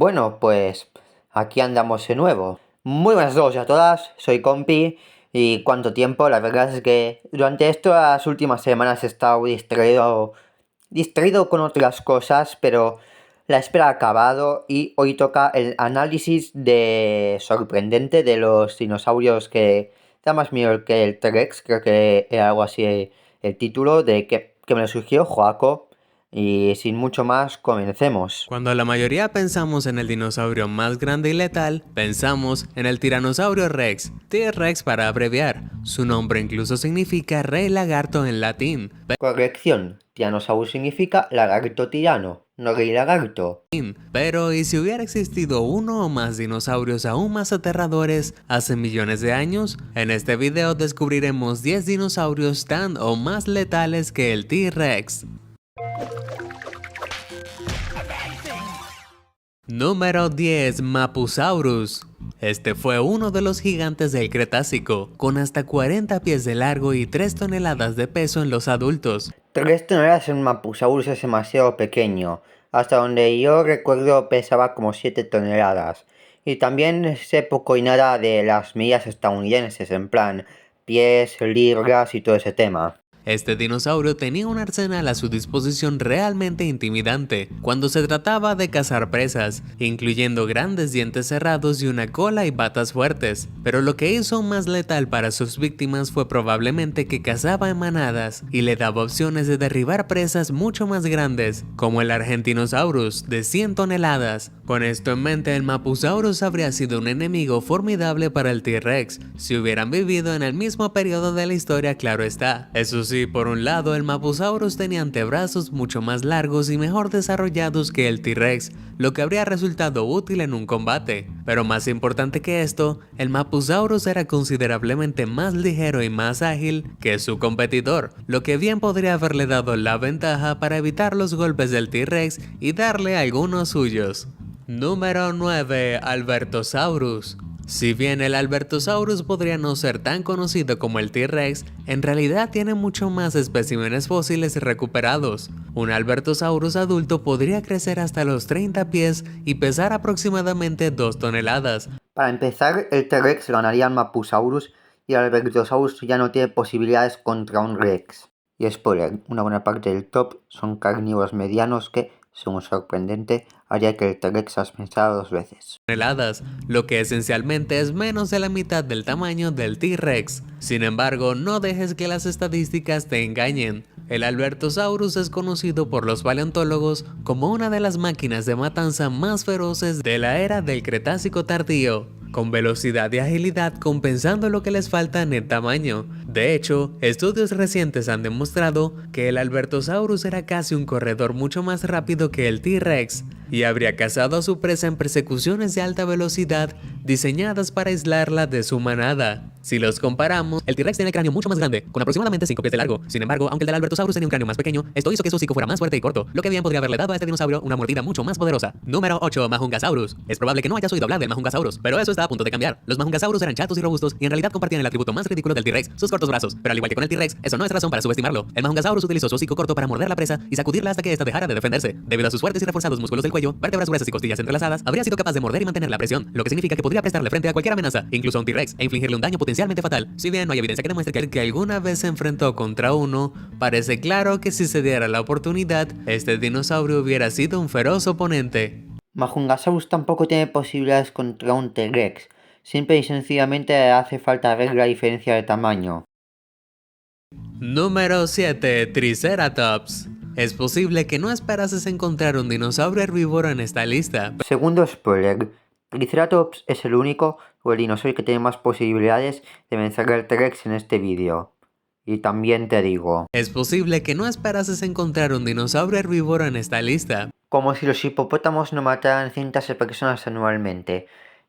Bueno, pues aquí andamos de nuevo. Muy buenas a todos y a todas, soy Compi. Y cuánto tiempo, la verdad es que durante estas últimas semanas he estado distraído con otras cosas, pero la espera ha acabado y hoy toca el análisis sorprendente de los dinosaurios que da más miedo que el T-Rex, creo que era algo así el título de que me lo sugirió Joaco. Y sin mucho más, comencemos. Cuando la mayoría pensamos en el dinosaurio más grande y letal, pensamos en el Tiranosaurio Rex, T-Rex para abreviar. Su nombre incluso significa rey lagarto en latín. Corrección, Tyrannosaurus significa lagarto tirano, no rey lagarto. Pero ¿y si hubiera existido uno o más dinosaurios aún más aterradores hace millones de años? En este video descubriremos 10 dinosaurios tan o más letales que el T-Rex. Número 10. Mapusaurus. Este fue uno de los gigantes del Cretácico, con hasta 40 pies de largo y 3 toneladas de peso en los adultos. 3 toneladas en Mapusaurus es demasiado pequeño. Hasta donde yo recuerdo pesaba como 7 toneladas. Y también sé poco y nada de las medidas estadounidenses, en plan pies, libras y todo ese tema. Este dinosaurio tenía un arsenal a su disposición realmente intimidante cuando se trataba de cazar presas, incluyendo grandes dientes cerrados y una cola y patas fuertes. Pero lo que hizo más letal para sus víctimas fue probablemente que cazaba en manadas y le daba opciones de derribar presas mucho más grandes, como el Argentinosaurus de 100 toneladas. Con esto en mente, el Mapusaurus habría sido un enemigo formidable para el T-Rex si hubieran vivido en el mismo periodo de la historia, claro está. Eso sí, por un lado, el Mapusaurus tenía antebrazos mucho más largos y mejor desarrollados que el T-Rex, lo que habría resultado útil en un combate. Pero más importante que esto, el Mapusaurus era considerablemente más ligero y más ágil que su competidor, lo que bien podría haberle dado la ventaja para evitar los golpes del T-Rex y darle algunos suyos. Número 9. Albertosaurus. Si bien el Albertosaurus podría no ser tan conocido como el T-Rex, en realidad tiene mucho más especímenes fósiles recuperados. Un Albertosaurus adulto podría crecer hasta los 30 pies y pesar aproximadamente 2 toneladas. Para empezar, el T-Rex ganaría al Mapusaurus y el Albertosaurus ya no tiene posibilidades contra un Rex. Y spoiler, una buena parte del top son carnívoros medianos que, según sorprendente, haría que el T-Rex has pensado 2 veces. Lo que esencialmente es menos de la mitad del tamaño del T-Rex. Sin embargo, no dejes que las estadísticas te engañen. El Albertosaurus es conocido por los paleontólogos como una de las máquinas de matanza más feroces de la era del Cretácico tardío, con velocidad y agilidad compensando lo que les falta en el tamaño. De hecho, estudios recientes han demostrado que el Albertosaurus era casi un corredor mucho más rápido que el T-Rex y habría cazado a su presa en persecuciones de alta velocidad diseñadas para aislarla de su manada. Si los comparamos, el T-Rex tiene el cráneo mucho más grande, con aproximadamente 5 pies de largo. Sin embargo, aunque el del Albertosaurus tenía un cráneo más pequeño, esto hizo que su hocico fuera más fuerte y corto, lo que bien podría haberle dado a este dinosaurio una mordida mucho más poderosa. Número 8. Majungasaurus. Es probable que no hayas oído hablar del Majungasaurus, pero eso está a punto de cambiar. Los Majungasaurus eran chatos y robustos y en realidad compartían el atributo más ridículo del T-Rex, sus cortos brazos. Pero al igual que con el T-Rex, eso no es razón para subestimarlo. El Majungasaurus utilizó su hocico corto para morder la presa y sacudirla hasta que ésta dejara de defenderse. Debido a sus fuertes y reforzados músculos del cuello, vértebras gruesas y costillas entrelazadas, habría sido capaz de morder y mantener la presión, lo que significa que podría prestarle frente a cualquier amenaza, incluso a un T-Rex, e infligirle un daño potencialmente fatal. Si bien no hay evidencia que demuestre que alguna vez se enfrentó contra uno, parece claro que si se diera la oportunidad, este dinosaurio hubiera sido un feroz oponente. Majungasaurus tampoco tiene posibilidades contra un T-Rex. Simple y sencillamente hace falta ver la diferencia de tamaño. Número 7. Triceratops. Es posible que no esperases encontrar un dinosaurio herbívoro en esta lista. Segundo spoiler, Triceratops es el único o el dinosaurio que tiene más posibilidades de vencer al T-Rex en este vídeo. Y también te digo, es posible que no esperases encontrar un dinosaurio herbívoro en esta lista. Como si los hipopótamos no mataran cientos de personas anualmente.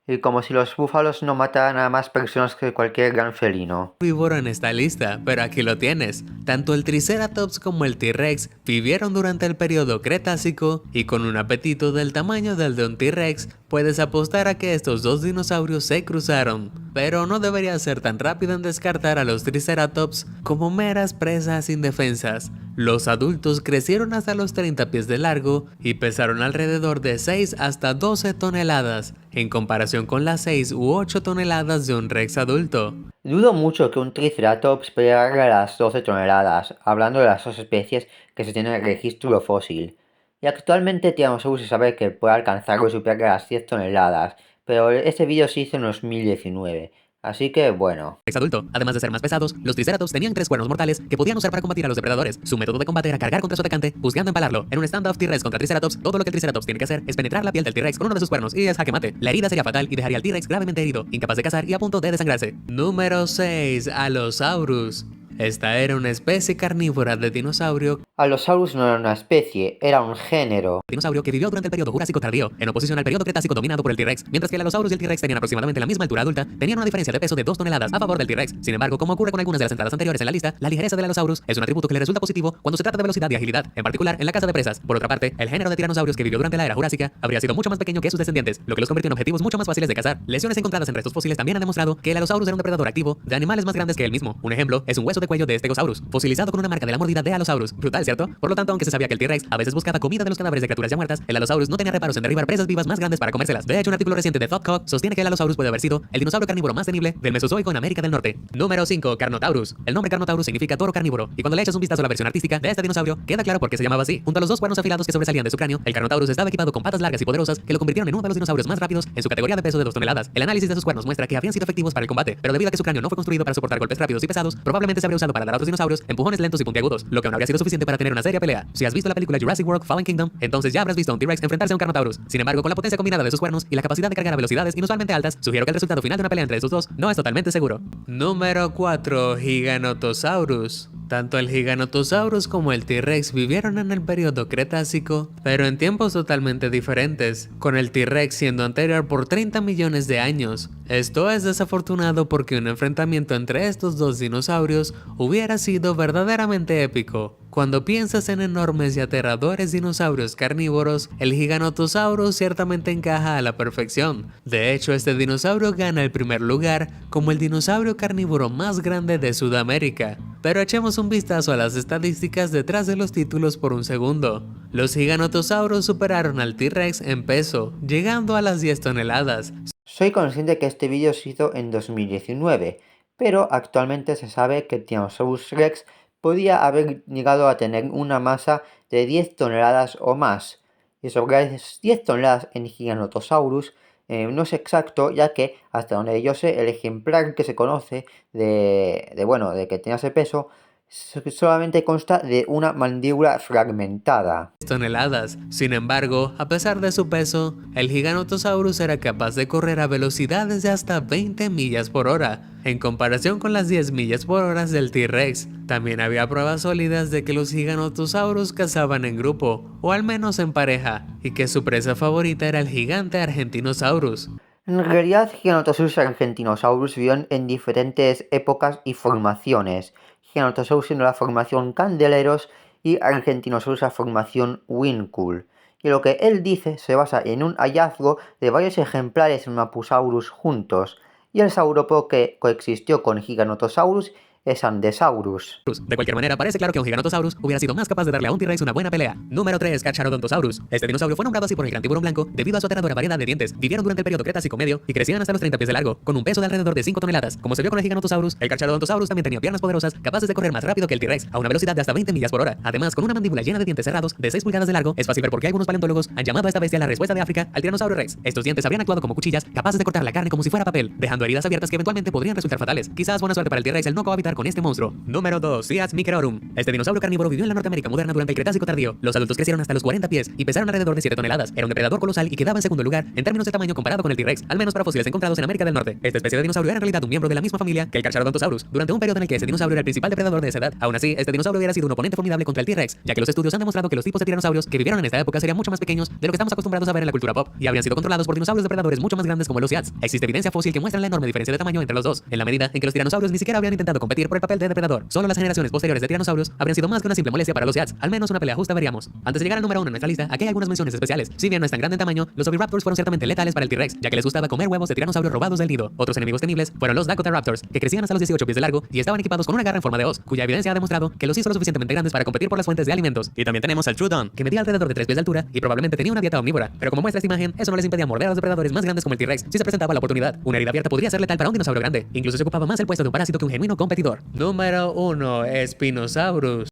Y como si los búfalos no mataran a más personas que cualquier gran felino. Herbívoro en esta lista, pero aquí lo tienes. Tanto el Triceratops como el T-Rex vivieron durante el periodo Cretácico y con un apetito del tamaño del de un T-Rex, puedes apostar a que estos dos dinosaurios se cruzaron. Pero no debería ser tan rápido en descartar a los Triceratops como meras presas indefensas. Los adultos crecieron hasta los 30 pies de largo y pesaron alrededor de 6 hasta 12 toneladas, en comparación con las 6 u 8 toneladas de un rex adulto. Dudo mucho que un Triceratops pegara a las 12 toneladas, hablando de las dos especies que se tienen en el registro fósil. Y actualmente Tyrannosaurus se sabe que puede alcanzar o superar las 10 toneladas, pero este vídeo se hizo en 2019. Así que bueno. Rex adulto, además de ser más pesados, los Triceratops tenían 3 cuernos mortales que podían usar para combatir a los depredadores. Su método de combate era cargar contra su atacante, buscando empalarlo. En un stand-off T-Rex contra Triceratops, todo lo que el Triceratops tiene que hacer es penetrar la piel del T-Rex con uno de sus cuernos y es jaque mate. La herida sería fatal y dejaría al T-Rex gravemente herido, incapaz de cazar y a punto de desangrarse. Número 6. Allosaurus. Esta era una especie carnívora de dinosaurio. Allosaurus no era una especie, era un género. Dinosaurio que vivió durante el periodo Jurásico tardío, en oposición al periodo Cretácico dominado por el T-Rex. Mientras que el Allosaurus y el T-Rex tenían aproximadamente la misma altura adulta, tenían una diferencia de peso de 2 toneladas a favor del T-Rex. Sin embargo, como ocurre con algunas de las entradas anteriores en la lista, la ligereza del Allosaurus es un atributo que le resulta positivo cuando se trata de velocidad y agilidad, en particular en la caza de presas. Por otra parte, el género de tiranosaurios que vivió durante la era Jurásica habría sido mucho más pequeño que sus descendientes, lo que los convirtió en objetivos mucho más fáciles de cazar. Lesiones encontradas en restos fósiles también han demostrado que el Allosaurus era un depredador activo de animales más grandes que él mismo. Un ejemplo es un hueso de cuello de Stegosaurus, fosilizado con una marca de la mordida de Allosaurus. Brutal, ¿cierto? Por lo tanto, aunque se sabía que el T-Rex a veces buscaba comida de los cadáveres de criaturas ya muertas, el Allosaurus no tenía reparos en derribar presas vivas más grandes para comérselas. De hecho, un artículo reciente de Thoughtcock sostiene que el Allosaurus puede haber sido el dinosaurio carnívoro más temible del Mesozoico en América del Norte. Número 5. Carnotaurus. El nombre Carnotaurus significa toro carnívoro, y cuando le echas un vistazo a la versión artística de este dinosaurio, queda claro por qué se llamaba así. Junto a los dos cuernos afilados que sobresalían de su cráneo, el Carnotaurus estaba equipado con patas largas y poderosas que lo convirtieron en uno de los dinosaurios más rápidos en su categoría de peso de 2 toneladas. El análisis de sus cuernos muestra que habían sido efectivos para el combate, pero debido a que su cráneo no fue construido para soportar golpes rápidos y pesados, probablemente se habría usado para dar a otros dinosaurios empujones lentos y puntiagudos, lo que aún habría sido suficiente para tener una seria pelea. Si has visto la película Jurassic World Fallen Kingdom, entonces ya habrás visto a un T-Rex enfrentarse a un Carnotaurus. Sin embargo, con la potencia combinada de sus cuernos y la capacidad de cargar a velocidades inusualmente altas, sugiero que el resultado final de una pelea entre estos dos no es totalmente seguro. Número 4. Giganotosaurus. Tanto el Giganotosaurus como el T-Rex vivieron en el periodo Cretácico, pero en tiempos totalmente diferentes, con el T-Rex siendo anterior por 30 millones de años. Esto es desafortunado porque un enfrentamiento entre estos dos dinosaurios hubiera sido verdaderamente épico. Cuando piensas en enormes y aterradores dinosaurios carnívoros, el Giganotosaurus ciertamente encaja a la perfección. De hecho, este dinosaurio gana el primer lugar como el dinosaurio carnívoro más grande de Sudamérica. Pero echemos un vistazo a las estadísticas detrás de los títulos por un segundo. Los Giganotosaurus superaron al T-Rex en peso, llegando a las 10 toneladas. Soy consciente que este vídeo se hizo en 2019, pero actualmente se sabe que Tyrannosaurus Rex podía haber llegado a tener una masa de 10 toneladas o más. Y sobre las 10 toneladas en Giganotosaurus no es exacto, ya que hasta donde yo sé el ejemplar que se conoce de que tenía ese peso solamente consta de una mandíbula fragmentada. Toneladas. Sin embargo, a pesar de su peso, el Giganotosaurus era capaz de correr a velocidades de hasta 20 millas por hora, en comparación con las 10 millas por hora del T-Rex. También había pruebas sólidas de que los Giganotosaurus cazaban en grupo, o al menos en pareja, y que su presa favorita era el gigante Argentinosaurus. En realidad, Giganotosaurus y Argentinosaurus vivieron en diferentes épocas y formaciones. Giganotosaurus siendo la formación Candeleros y Argentinosaurus la formación Wincul. Y lo que él dice se basa en un hallazgo de varios ejemplares de Mapusaurus juntos, y el saurópodo que coexistió con Giganotosaurus es Andesaurus. De cualquier manera, parece claro que un Giganotosaurus hubiera sido más capaz de darle a un T-Rex una buena pelea. Número 3. Carcharodontosaurus. Este dinosaurio fue nombrado así por el gran tiburón blanco debido a su aterradora variedad de dientes. Vivieron durante el periodo Cretácico medio y crecían hasta los 30 pies de largo, con un peso de alrededor de 5 toneladas. Como se vio con el Giganotosaurus, el Carcharodontosaurus también tenía piernas poderosas, capaces de correr más rápido que el T-Rex, a una velocidad de hasta 20 millas por hora. Además, con una mandíbula llena de dientes cerrados de 6 pulgadas de largo, es fácil ver por qué algunos paleontólogos han llamado a esta bestia la respuesta de África al Tiranosaurio Rex. Estos dientes habrían actuado como cuchillas, capaces de cortar la carne como si fuera papel, dejando heridas abiertas que eventualmente podrían resultar fatales. Quizás buena suerte para el T-Rex el no cohabitar con este monstruo. Número 2. Sias Microrum. Este dinosaurio carnívoro vivió en la Norteamérica moderna durante el Cretácico tardío. Los adultos crecieron hasta los 40 pies y pesaron alrededor de 7 toneladas. Era un depredador colosal y quedaba en segundo lugar en términos de tamaño comparado con el T-Rex, al menos para fósiles encontrados en América del Norte. Esta especie de dinosaurio era en realidad un miembro de la misma familia que el Carcharodontosaurus, durante un periodo en el que ese dinosaurio era el principal depredador de esa edad. Aún así, este dinosaurio hubiera sido un oponente formidable contra el T-Rex, ya que los estudios han demostrado que los tipos de tiranosaurios que vivieron en esta época serían mucho más pequeños de lo que estamos acostumbrados a ver en la cultura pop, y habrían sido controlados por dinosaurios depredadores mucho más grandes como los Siats. Existe evidencia fósil que muestra la enorme diferencia de tamaño entre los dos, en la medida en que los tiranosaurios ni siquiera habrían intentado competir competir por el papel de depredador. Solo las generaciones posteriores de tiranosaurios habrían sido más que una simple molestia para los Jets. Al menos una pelea justa veríamos. Antes de llegar al número 1 en nuestra lista, aquí hay algunas menciones especiales. Si bien no es tan grande en tamaño, los Oviraptors fueron ciertamente letales para el T-Rex, ya que les gustaba comer huevos de tiranosaurios robados del nido. Otros enemigos temibles fueron los Dakota Raptors, que crecían hasta los 18 pies de largo y estaban equipados con una garra en forma de hoz, cuya evidencia ha demostrado que los hizo lo suficientemente grandes para competir por las fuentes de alimentos. Y también tenemos al Troodon, que medía alrededor de 3 pies de altura y probablemente tenía una dieta omnívora. Pero como muestra esta imagen, eso no les impedía morder a los depredadores más grandes como el T-Rex si se presentaba la oportunidad. Una herida abierta podría ser letal para un dinosaurio grande. Incluso se ocupaba más el puesto de un parásito que un genuino competidor. Número 1. Spinosaurus.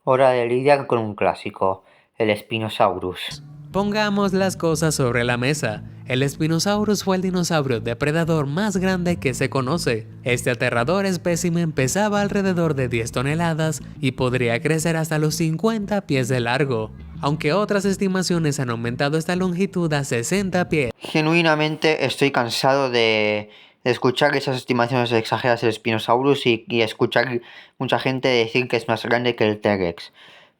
Hora de lidiar con un clásico, el Spinosaurus. Pongamos las cosas sobre la mesa. El Spinosaurus fue el dinosaurio depredador más grande que se conoce. Este aterrador espécimen pesaba alrededor de 10 toneladas y podría crecer hasta los 50 pies de largo, aunque otras estimaciones han aumentado esta longitud a 60 pies. Genuinamente estoy cansado de escuchar esas estimaciones exageradas del Spinosaurus y escuchar mucha gente decir que es más grande que el T-Rex.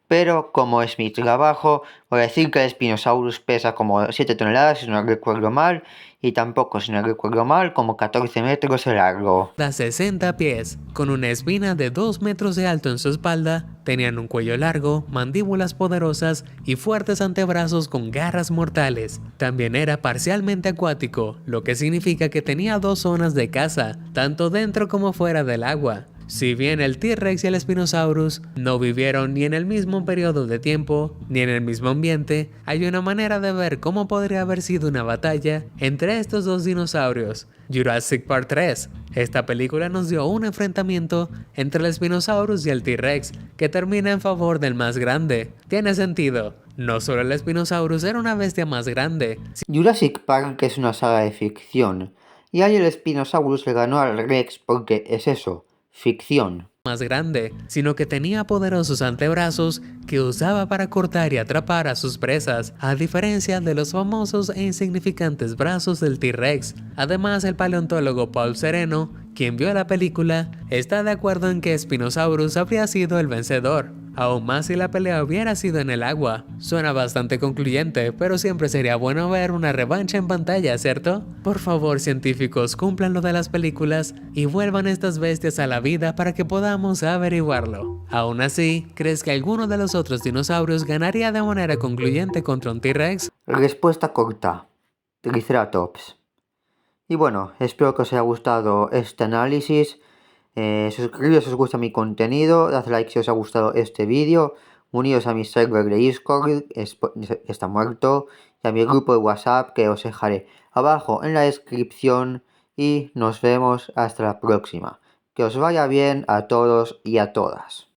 Pero como es mi trabajo, voy a decir que el Spinosaurus pesa como 7 toneladas, si no recuerdo mal, y tampoco, si no recuerdo mal, como 14 metros de largo. A 60 pies, con una espina de 2 metros de alto en su espalda, tenían un cuello largo, mandíbulas poderosas y fuertes antebrazos con garras mortales. También era parcialmente acuático, lo que significa que tenía 2 zonas de caza, tanto dentro como fuera del agua. Si bien el T-Rex y el Spinosaurus no vivieron ni en el mismo periodo de tiempo, ni en el mismo ambiente, hay una manera de ver cómo podría haber sido una batalla entre estos dos dinosaurios. Jurassic Park 3. Esta película nos dio un enfrentamiento entre el Spinosaurus y el T-Rex, que termina en favor del más grande. Tiene sentido. No solo el Spinosaurus era una bestia más grande. Jurassic Park es una saga de ficción, y ahí el Spinosaurus le ganó al Rex porque es eso, ficción. Más grande, sino que tenía poderosos antebrazos que usaba para cortar y atrapar a sus presas, a diferencia de los famosos e insignificantes brazos del T-Rex. Además, el paleontólogo Paul Sereno, quien vio la película, está de acuerdo en que Spinosaurus habría sido el vencedor. Aún más si la pelea hubiera sido en el agua. Suena bastante concluyente, pero siempre sería bueno ver una revancha en pantalla, ¿cierto? Por favor, científicos, cumplan lo de las películas y vuelvan estas bestias a la vida para que podamos averiguarlo. Aún así, ¿crees que alguno de los otros dinosaurios ganaría de manera concluyente contra un T-Rex? Respuesta corta, Triceratops. Y bueno, espero que os haya gustado este análisis. Suscribiros si os gusta mi contenido, dad like si os ha gustado este vídeo, unidos a mi server de Discord, está muerto, y a mi grupo de WhatsApp que os dejaré abajo en la descripción, y nos vemos hasta la próxima. Que os vaya bien a todos y a todas.